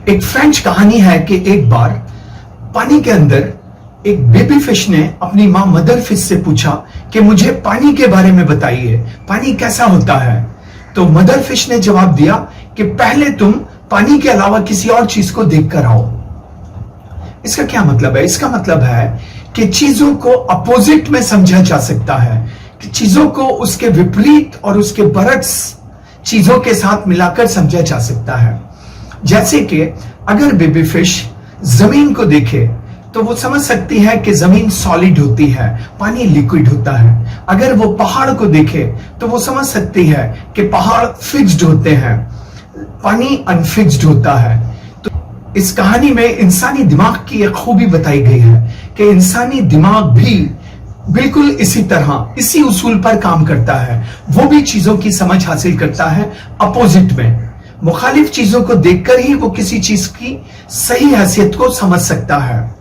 एक फ्रेंच कहानी है कि एक बार पानी के अंदर एक बेबी फिश ने अपनी माँ मदर फिश से पूछा कि मुझे पानी के बारे में बताइए, पानी कैसा होता है। तो मदर फिश ने जवाब दिया कि पहले तुम पानी के अलावा किसी और चीज को देख कर आओ। इसका क्या मतलब है? इसका मतलब है कि चीजों को अपोजिट में समझा जा सकता है, कि चीजों को उसके विपरीत और उसके बरक्स चीजों के साथ मिलाकर समझा जा सकता है। जैसे कि अगर बेबी फिश जमीन को देखे तो वो समझ सकती है कि जमीन सॉलिड होती है, पानी लिक्विड होता है। अगर वो पहाड़ को देखे तो वो समझ सकती है कि पहाड़ फिक्स्ड होते हैं, पानी अनफिक्स्ड होता है। तो इस कहानी में इंसानी दिमाग की एक खूबी बताई गई है कि इंसानी दिमाग भी बिल्कुल इसी तरह, इसी उसूल पर काम करता है। वो भी चीजों की समझ हासिल करता है अपोजिट में। मुखालिफ चीजों को देखकर ही वो किसी चीज की सही हैसियत को समझ सकता है,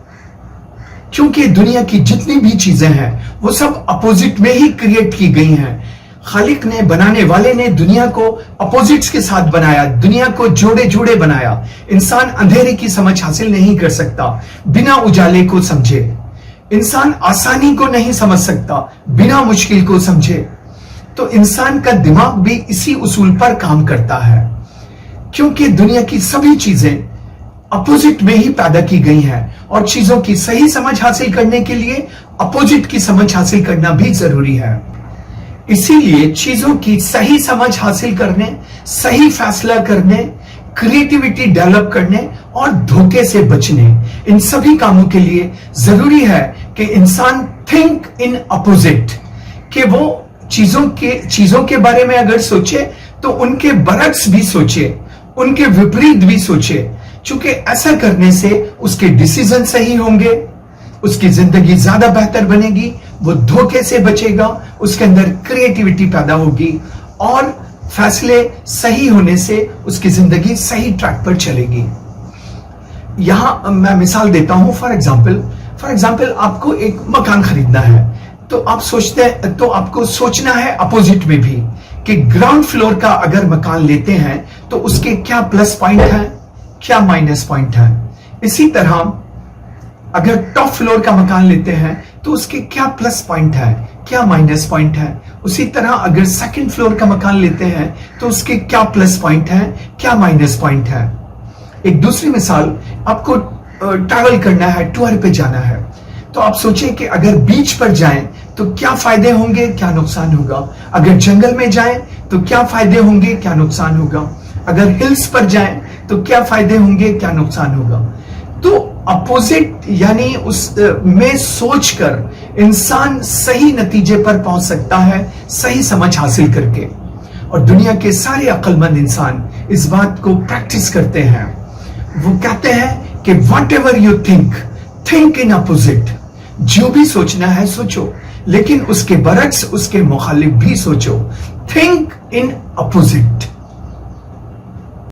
क्योंकि दुनिया की जितनी भी चीजें हैं वो सब अपोजिट में ही क्रिएट की गई हैं। खालिक ने, बनाने वाले ने दुनिया को अपोजिट्स के साथ बनाया, दुनिया को जोड़े जोड़े बनाया। इंसान अंधेरे की समझ हासिल नहीं कर सकता बिना उजाले को समझे। इंसान आसानी को नहीं समझ सकता बिना मुश्किल को समझे। तो इंसान का दिमाग भी इसी उसूल पर काम करता है, क्योंकि दुनिया की सभी चीजें अपोजिट में ही पैदा की गई हैं और चीजों की सही समझ हासिल करने के लिए अपोजिट की समझ हासिल करना भी जरूरी है। इसीलिए चीजों की सही समझ हासिल करने, सही फैसला करने, क्रिएटिविटी डेवलप करने और धोखे से बचने, इन सभी कामों के लिए जरूरी है कि इंसान थिंक इन अपोजिट, कि वो चीजों के बारे में अगर सोचे तो उनके बरक्स भी सोचे, उनके विपरीत भी सोचे। चूंकि ऐसा करने से उसके डिसीजन सही होंगे, उसकी जिंदगी ज्यादा बेहतर बनेगी, वो धोखे से बचेगा, उसके अंदर क्रिएटिविटी पैदा होगी और फैसले सही होने से उसकी जिंदगी सही ट्रैक पर चलेगी। यहां मैं मिसाल देता हूं। फॉर एग्जाम्पल आपको एक मकान खरीदना है, तो आपको सोचना है अपोजिट में भी कि ग्राउंड फ्लोर का अगर मकान लेते हैं तो उसके क्या प्लस पॉइंट है, क्या माइनस पॉइंट है। इसी तरह अगर टॉप फ्लोर का मकान लेते हैं तो उसके क्या प्लस पॉइंट है, क्या माइनस पॉइंट है। उसी तरह अगर सेकंड फ्लोर का मकान लेते हैं तो उसके क्या प्लस पॉइंट है, क्या माइनस पॉइंट है। एक दूसरी मिसाल, आपको ट्रैवल करना है, टूर पे जाना है, तो आप सोचें कि अगर बीच पर जाएं तो क्या फायदे होंगे, क्या नुकसान होगा। अगर जंगल में जाएं तो क्या फायदे होंगे, क्या नुकसान होगा। अगर हिल्स पर जाएं तो क्या फायदे होंगे, क्या नुकसान होगा। तो अपोजिट यानी उस में सोचकर इंसान सही नतीजे पर पहुंच सकता है, सही समझ हासिल करके। और दुनिया के सारे अक्लमंद इंसान इस बात को प्रैक्टिस करते हैं। वो कहते हैं कि what ever you think in opposite. जो भी सोचना है सोचो, लेकिन उसके बरक्स, उसके मुखालिफ भी सोचो। Think in opposite.